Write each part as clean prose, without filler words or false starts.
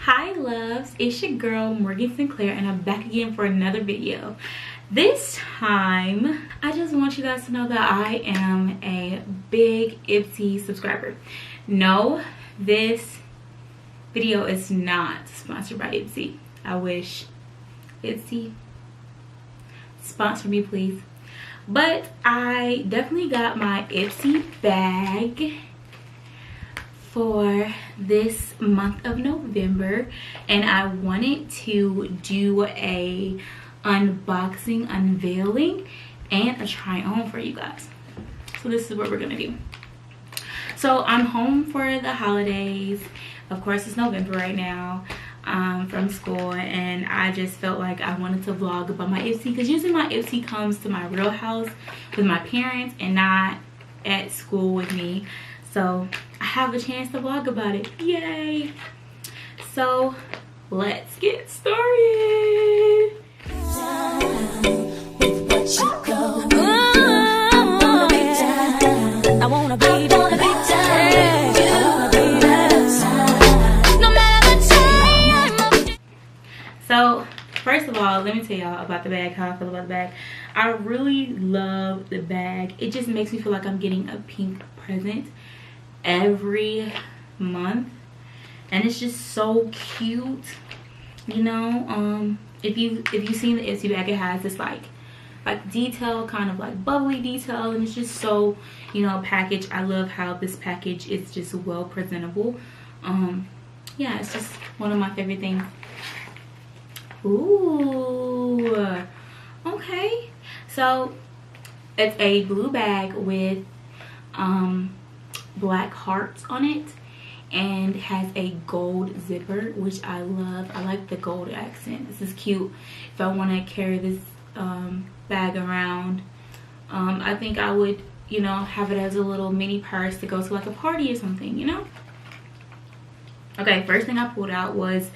Hi loves, it's your girl Morgan Sinclaire and I'm back again for another video. This time I just want you guys to know that I am a big Ipsy subscriber. No, this video is not sponsored by Ipsy. I wish. Ipsy, sponsor me please. But I definitely got my Ipsy bag for this month of November, and I wanted to do a unboxing, unveiling, and a try on for you guys. So this is what we're gonna do. So I'm home for the holidays. Of course, it's November right now, from school, and I just felt like I wanted to vlog about my Ipsy, because usually my Ipsy comes to my real house with my parents and not at school with me. So I have a chance to vlog about it. Yay! So let's get started. So first of all, let me tell y'all about the bag, how I feel about the bag. I really love the bag. It just makes me feel like I'm getting a pink present every month, and it's just so cute, you know. If you've seen the Ipsy bag, it has this like detail, kind of like bubbly detail, and it's just so, you know, packaged. I love how this package is just well presentable. Yeah, it's just one of my favorite things. Ooh, okay. So it's a blue bag with black hearts on it, and has a gold zipper, which I love. I like the gold accent. This is cute if I want to carry this bag around. I think I would, you know, have it as a little mini purse to go to like a party or something, you know. Okay, first thing I pulled out was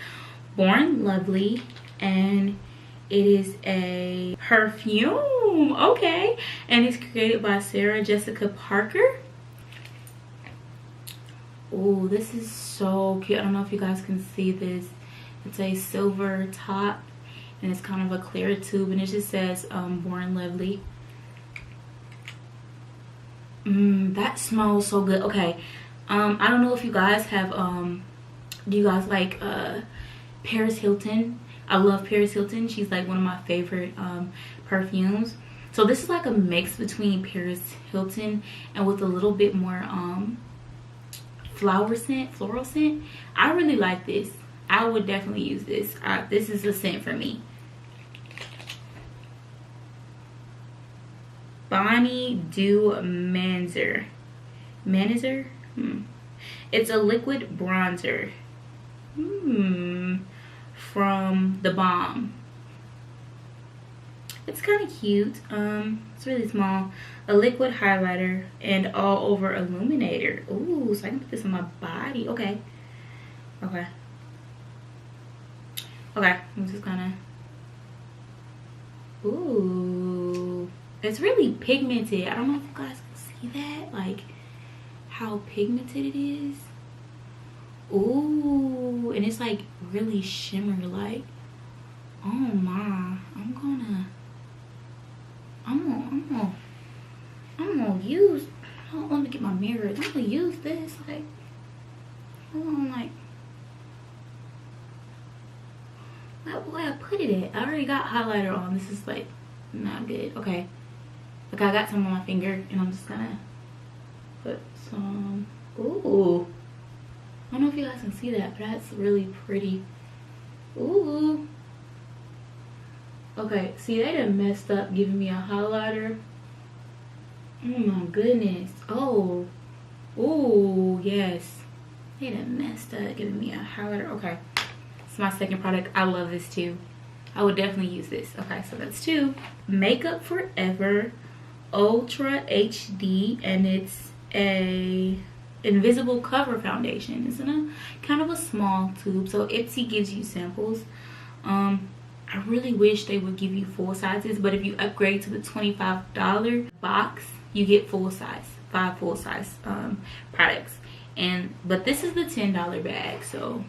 Born Lovely, and it is a perfume. Okay, and it's created by Sarah Jessica Parker. Oh, this is so cute. I don't know if you guys can see this. It's a silver top, and it's kind of a clear tube, and it just says Born Lovely. That smells so good. Okay, I don't know if you guys have do you guys like Paris Hilton? I love Paris Hilton. She's like one of my favorite perfumes. So this is like a mix between Paris Hilton and with a little bit more floral scent. I really like this. I would definitely use this. This is a scent for me. Bonnie Dew Manzer. It's a liquid bronzer. From The Balm. It's kind of cute. It's really small. A liquid highlighter and all over illuminator. Ooh, so I can put this on my body. Okay. I'm just gonna. Ooh, it's really pigmented. I don't know if you guys can see that, like how pigmented it is. Ooh, and it's like really shimmer, like, oh my. I'm gonna use, hold on, to get my mirror. I'm gonna use this, like, hold on, like, where I put it at? I already got highlighter on. This is like not good. Okay, like I got some on my finger, and I'm just gonna put some. Ooh, I don't know if you guys can see that, but that's really pretty. Ooh. Okay, see, they done messed up giving me a highlighter. Oh my goodness. Oh. Ooh, yes. They done messed up giving me a highlighter. Okay. It's my second product. I love this too. I would definitely use this. Okay, so that's two. Makeup Forever Ultra HD, and it's a invisible cover foundation. It's in a kind of a small tube. So Ipsy gives you samples. I really wish they would give you full sizes, but if you upgrade to the $25 box, you get full size, 5 full size products. But this is the $10 bag, so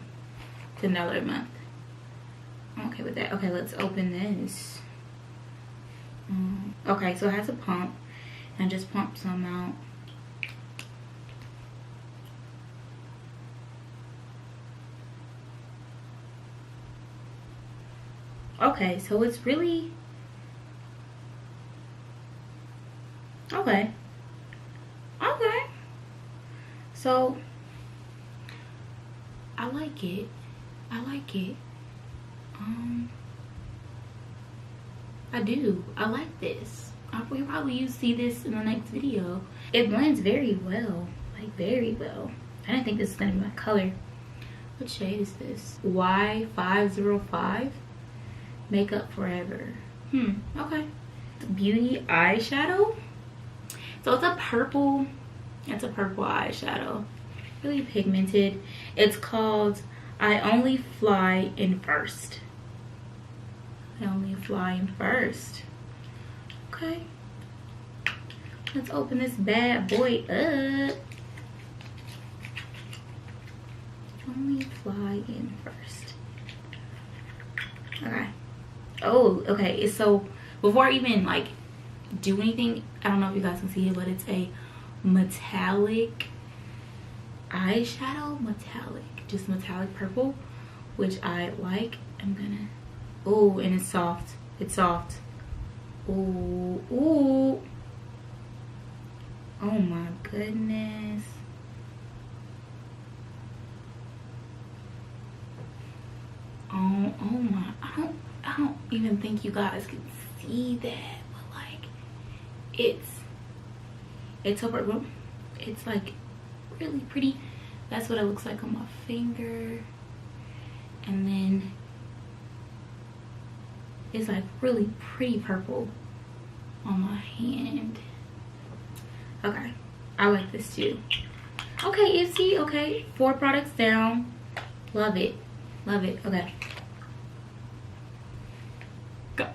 $10 a month. I'm okay with that. Okay, let's open this. Okay, so it has a pump, and just pump some out. Okay, so it's really okay. So I like it. I do. I like this. We'll probably see this in the next video. It blends very well, like very well. I didn't think this was gonna be my color. What shade is this? Y505 Makeup Forever. Okay. Beauty eyeshadow. So it's a purple. It's a purple eyeshadow. Really pigmented. It's called I Only Fly in First. I Only Fly in First. Okay. Let's open this bad boy up. Only Fly in First. Okay. Oh, okay. So before I even like do anything, I don't know if you guys can see it, but it's a metallic eyeshadow. Just metallic purple, which I like. I'm gonna, oh, and it's soft. It's soft. Oh, oh my goodness. Oh my, I don't even think you guys can see that, but like it's so purple. It's like really pretty. That's what it looks like on my finger, and then it's like really pretty purple on my hand. Okay, I like this too. Okay, Ipsy. Okay, 4 products down. Love it. Okay, go.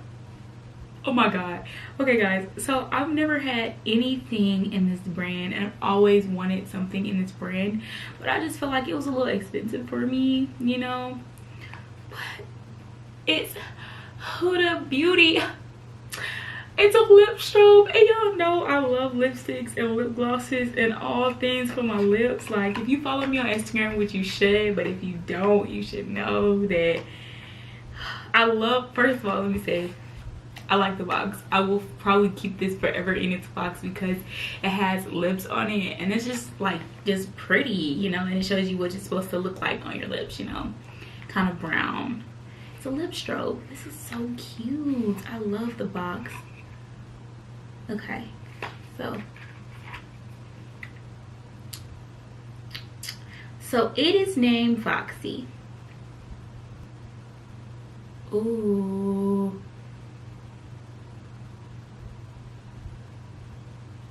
Oh my god. Okay guys, so I've never had anything in this brand, and I've always wanted something in this brand, but I just felt like it was a little expensive for me, you know. But it's Huda Beauty. It's a lip strobe, and y'all know I love lipsticks and lip glosses and all things for my lips. Like, if you follow me on Instagram, which you should, but if you don't, you should know that I love, first of all, let me say, I like the box. I will probably keep this forever in its box because it has lips on it, and it's just like just pretty, you know, and it shows you what it's supposed to look like on your lips, you know, kind of brown. It's a lip strobe. This is so cute. I love the box. Okay, so it is named Foxy. Ooh.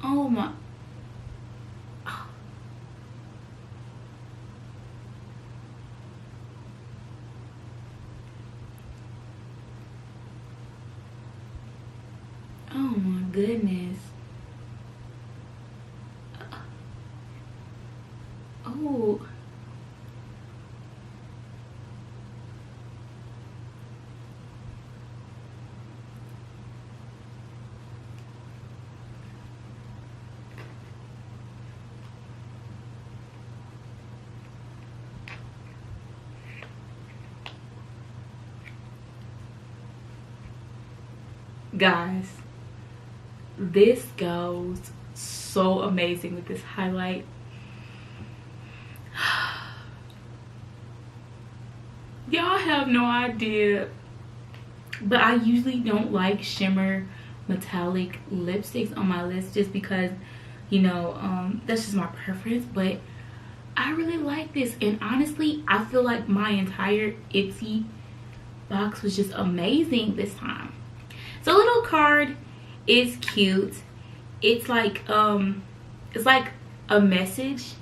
Oh my. Oh my goodness. Oh. Guys, this goes so amazing with this highlight. Y'all have no idea, but I usually don't like shimmer metallic lipsticks on my lips just because, you know, that's just my preference. But I really like this, and honestly I feel like my entire Ipsy box was just amazing this time. So the little card is cute. It's like a message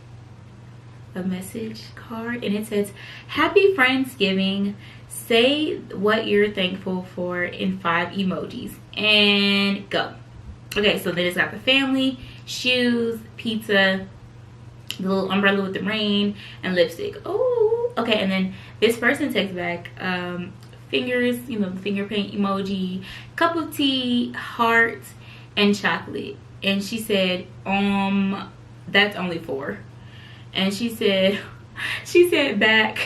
card, and it says, "Happy Friendsgiving. Say what you're thankful for in 5 emojis and go." Okay, so then it's got the family, shoes, pizza, the little umbrella with the rain, and lipstick. Oh, Okay, and then this person texts back, fingers, you know, the finger paint emoji, cup of tea, heart, and chocolate. And she said, that's only 4. And she said back,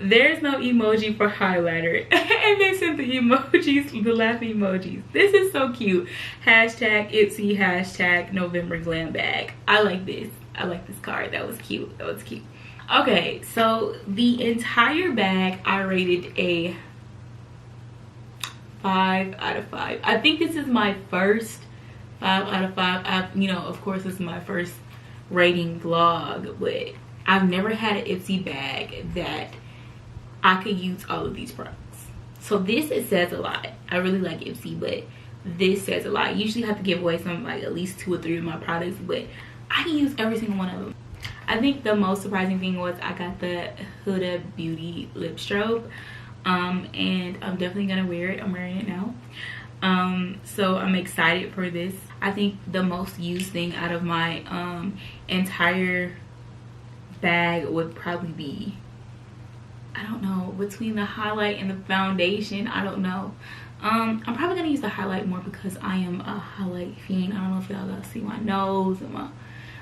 there's no emoji for highlighter. And they sent the emojis, the laughing emojis. This is so cute. Hashtag Ipsy, hashtag November Glam Bag. I like this. I like this card. That was cute. That was cute. Okay, so the entire bag I rated a 5 out of 5. I think this is my first 5 out of 5. You know, of course, this is my first rating vlog, but I've never had an Ipsy bag that I could use all of these products. So this, it says a lot. I really like Ipsy, but this says a lot. I usually have to give away some, like at least 2 or 3 of my products, but I can use every single one of them. I think the most surprising thing was I got the Huda Beauty lip strobe, and I'm definitely gonna wear it. I'm wearing it now. So I'm excited for this. I think the most used thing out of my entire bag would probably be, I don't know, between the highlight and the foundation. I don't know. I'm probably gonna use the highlight more because I am a highlight fiend. I don't know if y'all gotta see my nose and my,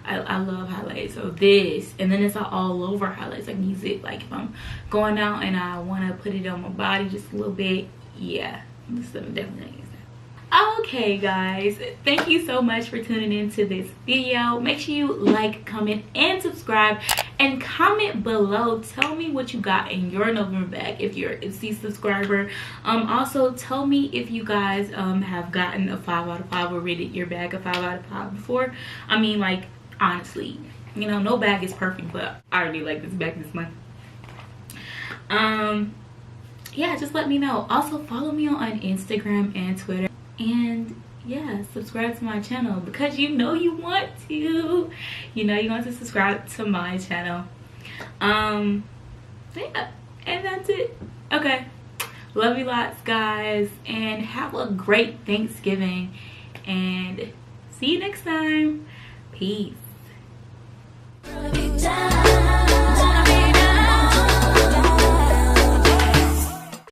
I love highlights. So this, and then it's all over highlights. I can use it like if I'm going out and I want to put it on my body just a little bit. Yeah, this is definitely gonna use that. Okay guys, thank you so much for tuning into this video. Make sure you like, comment, and subscribe, and comment below. Tell me what you got in your November bag if you're an Ipsy subscriber. Also tell me if you guys have gotten a 5 out of 5 or rated your bag a 5 out of 5 before. I mean, like, honestly, you know, no bag is perfect, but I already like this bag this month. Yeah, just let me know. Also follow me on Instagram and Twitter, and yeah, subscribe to my channel because you know you want to. You know you want to subscribe to my channel. Yeah, and that's it. Okay, love you lots guys, and have a great Thanksgiving, and see you next time. Peace.